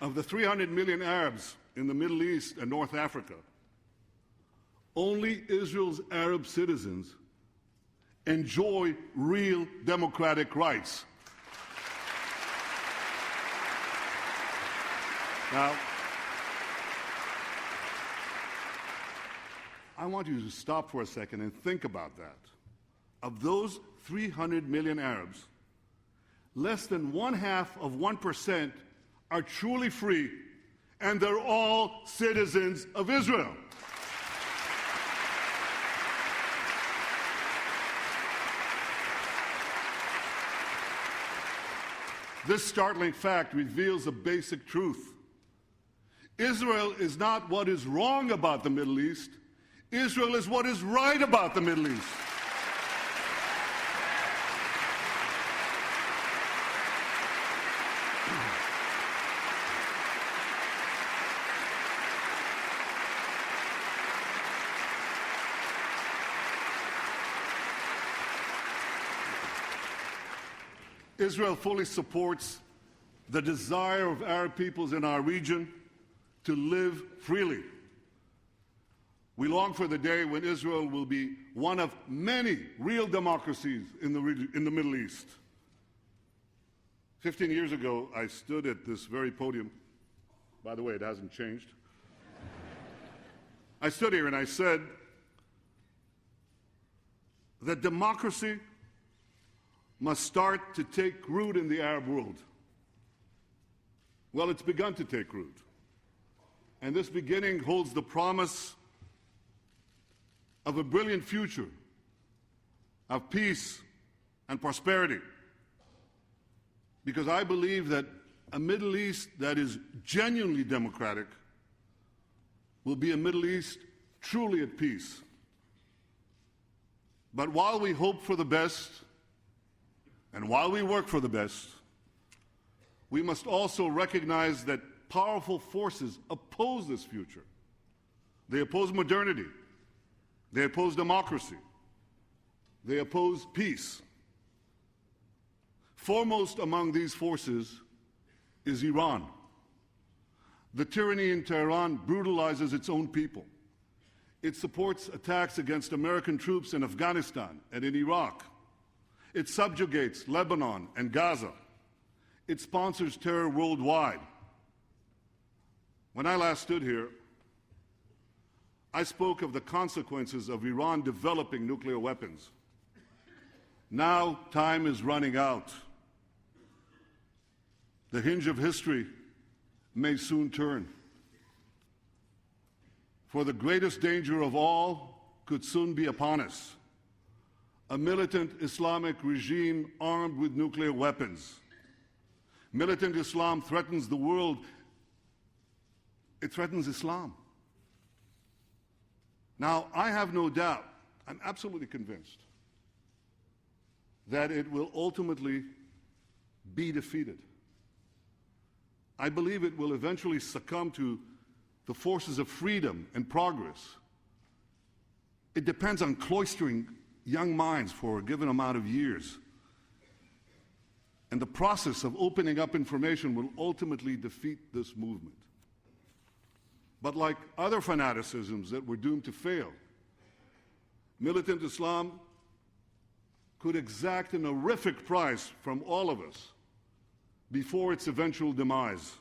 Of the 300 million Arabs in the Middle East and North Africa, only Israel's Arab citizens enjoy real democratic rights. Now, I want you to stop for a second and think about that. Of those 300 million Arabs, less than 0.5% are truly free, and they're all citizens of Israel. This startling fact reveals a basic truth. Israel is not what is wrong about the Middle East. Israel is what is right about the Middle East. Israel fully supports the desire of Arab peoples in our region to live freely. We long for the day when Israel will be one of many real democracies in the Middle East. 15 years ago, I stood at this very podium. By the way, it hasn't changed. I stood here and I said that democracy must start to take root in the Arab world. Well, it's begun to take root. And this beginning holds the promise of a brilliant future of peace and prosperity. Because I believe that a Middle East that is genuinely democratic will be a Middle East truly at peace. But while we hope for the best, and while we work for the best, we must also recognize that powerful forces oppose this future. They oppose modernity. They oppose democracy. They oppose peace. Foremost among these forces is Iran. The tyranny in Tehran brutalizes its own people. It supports attacks against American troops in Afghanistan and in Iraq. It subjugates Lebanon and Gaza. It sponsors terror worldwide. When I last stood here, I spoke of the consequences of Iran developing nuclear weapons. Now time is running out. The hinge of history may soon turn. For the greatest danger of all could soon be upon us. A militant Islamic regime armed with nuclear weapons. Militant Islam threatens the world. It threatens Islam. Now, I have no doubt, I'm absolutely convinced, that it will ultimately be defeated. I believe it will eventually succumb to the forces of freedom and progress. It depends on cloistering young minds for a given amount of years. And the process of opening up information will ultimately defeat this movement. But like other fanaticisms that were doomed to fail, militant Islam could exact an horrific price from all of us before its eventual demise.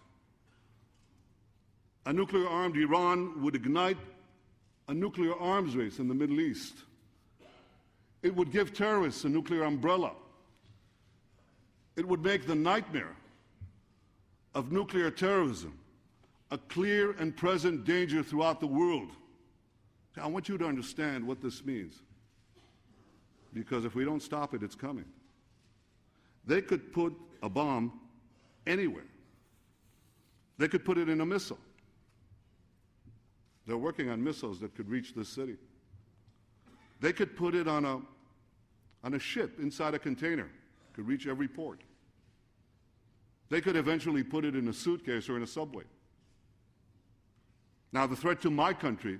A nuclear-armed Iran would ignite a nuclear arms race in the Middle East. It would give terrorists a nuclear umbrella. It would make the nightmare of nuclear terrorism a clear and present danger throughout the world. I want you to understand what this means, because if we don't stop it, it's coming. They could put a bomb anywhere. They could put it in a missile. They're working on missiles that could reach this city. They could put it on a ship inside a container, could reach every port. They could eventually put it in a suitcase or in a subway. Now, the threat to my country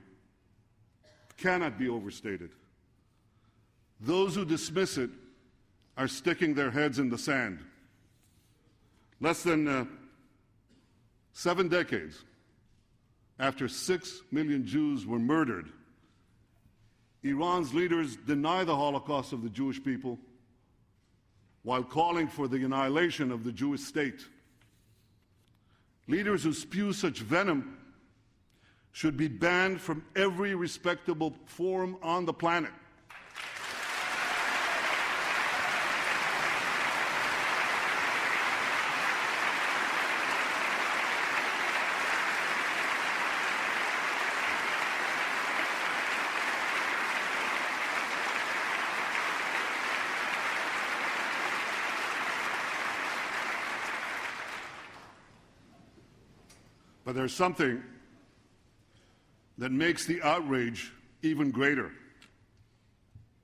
cannot be overstated. Those who dismiss it are sticking their heads in the sand. Less than 7 decades after 6 million Jews were murdered, Iran's leaders deny the Holocaust of the Jewish people while calling for the annihilation of the Jewish state. Leaders who spew such venom should be banned from every respectable forum on the planet. But there's something that makes the outrage even greater.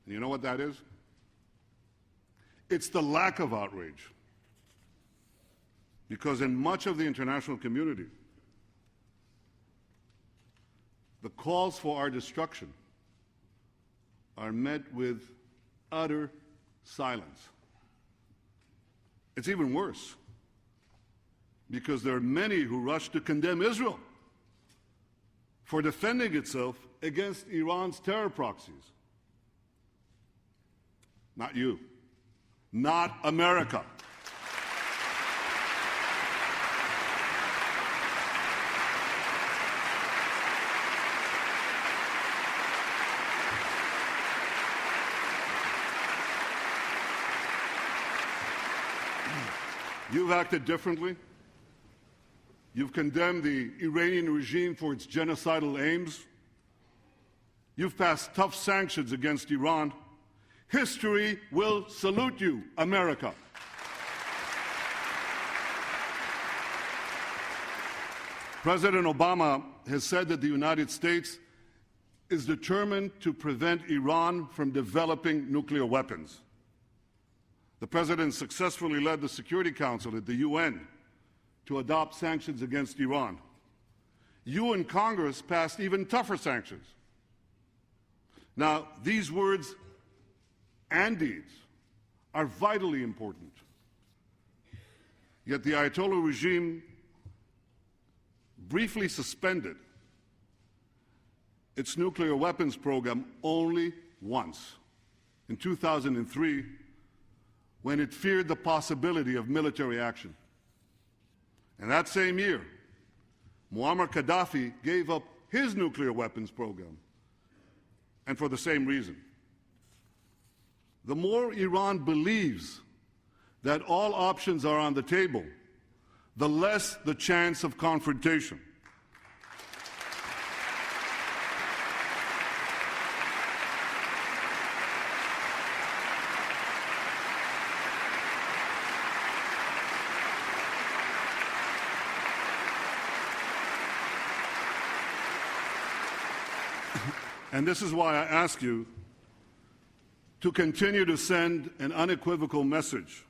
And you know what that is? It's the lack of outrage. Because in much of the international community, the calls for our destruction are met with utter silence. It's even worse, because there are many who rush to condemn Israel for defending itself against Iran's terror proxies. Not you. Not America. You've acted differently. You've condemned the Iranian regime for its genocidal aims. You've passed tough sanctions against Iran. History will salute you, America. President Obama has said that the United States is determined to prevent Iran from developing nuclear weapons. The president successfully led the Security Council at the UN to adopt sanctions against Iran. You and Congress passed even tougher sanctions. Now, these words and deeds are vitally important. Yet the Ayatollah regime briefly suspended its nuclear weapons program only once, in 2003, when it feared the possibility of military action. And that same year, Muammar Gaddafi gave up his nuclear weapons program, and for the same reason. The more Iran believes that all options are on the table, the less the chance of confrontation. And this is why I ask you to continue to send an unequivocal message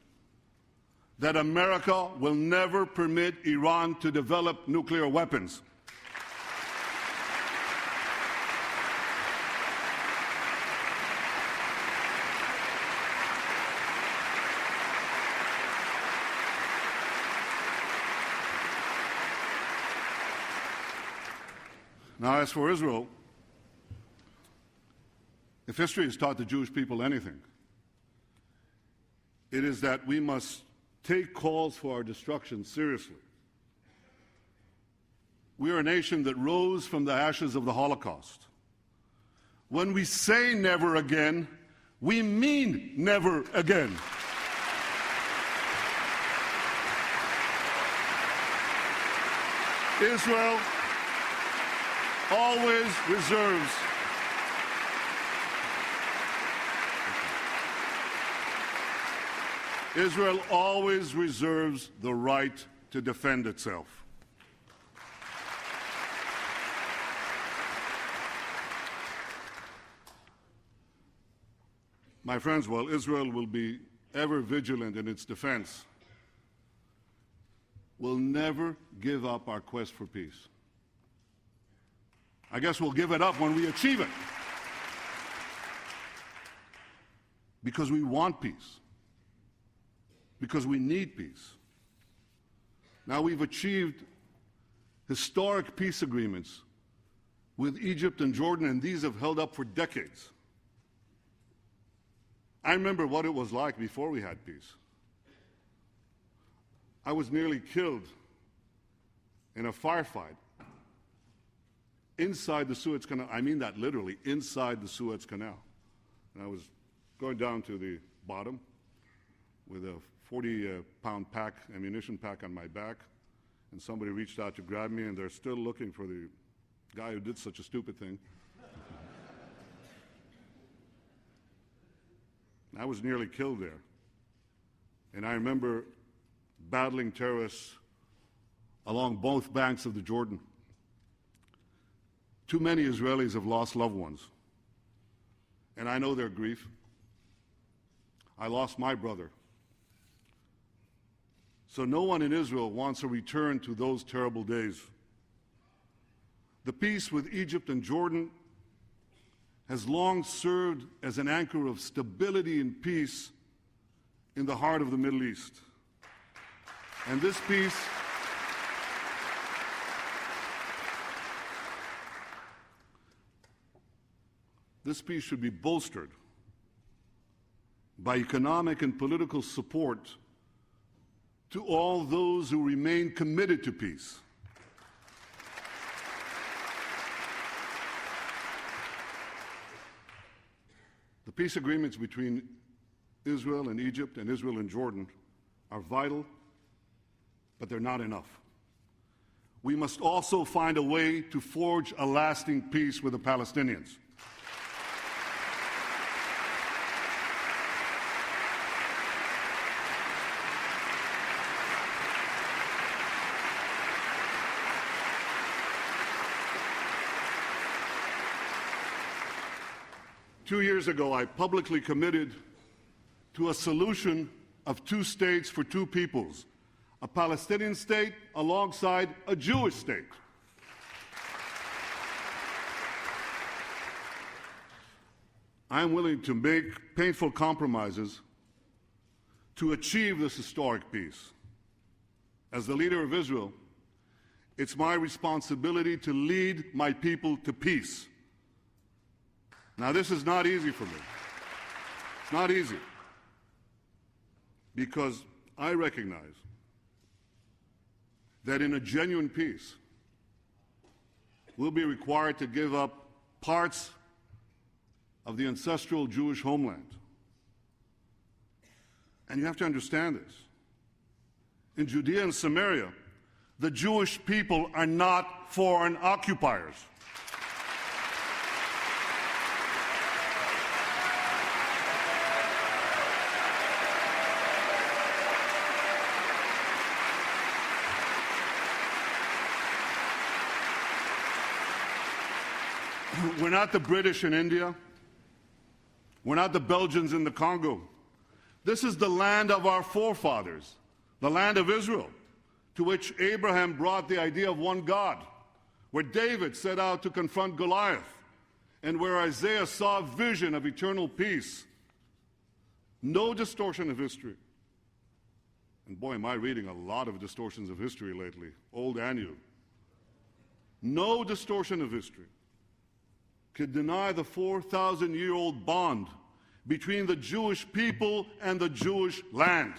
that America will never permit Iran to develop nuclear weapons. Now, as for Israel, if history has taught the Jewish people anything, it is that we must take calls for our destruction seriously. We are a nation that rose from the ashes of the Holocaust. When we say never again, we mean never again. Israel always reserves Israel always reserves the right to defend itself. My friends, while Israel will be ever vigilant in its defense, we'll never give up our quest for peace. I guess we'll give it up when we achieve it, because we want peace. Because we need peace. Now, we've achieved historic peace agreements with Egypt and Jordan, and these have held up for decades. I remember what it was like before we had peace. I was nearly killed in a firefight inside the Suez Canal. I mean that literally, inside the Suez Canal. And I was going down to the bottom with a 40-pound ammunition pack on my back, and somebody reached out to grab me, and they're still looking for the guy who did such a stupid thing. I was nearly killed there. And I remember battling terrorists along both banks of the Jordan. Too many Israelis have lost loved ones, and I know their grief. I lost my brother. So no one in Israel wants a return to those terrible days. The peace with Egypt and Jordan has long served as an anchor of stability and peace in the heart of the Middle East. And this peace should be bolstered by economic and political support to all those who remain committed to peace. The peace agreements between Israel and Egypt and Israel and Jordan are vital, but they're not enough. We must also find a way to forge a lasting peace with the Palestinians. Two years ago, I publicly committed to a solution of two states for two peoples, a Palestinian state alongside a Jewish state. I am willing to make painful compromises to achieve this historic peace. As the leader of Israel, it's my responsibility to lead my people to peace. Now, this is not easy for me. It's not easy, because I recognize that in a genuine peace, we'll be required to give up parts of the ancestral Jewish homeland. And you have to understand this. In Judea and Samaria, the Jewish people are not foreign occupiers. We're not the British in India. We're not the Belgians in the Congo. This is the land of our forefathers, the land of Israel, to which Abraham brought the idea of one God, where David set out to confront Goliath, and where Isaiah saw a vision of eternal peace. No distortion of history. And boy, am I reading a lot of distortions of history lately, old and new. No distortion of history could deny the 4,000-year-old bond between the Jewish people and the Jewish land.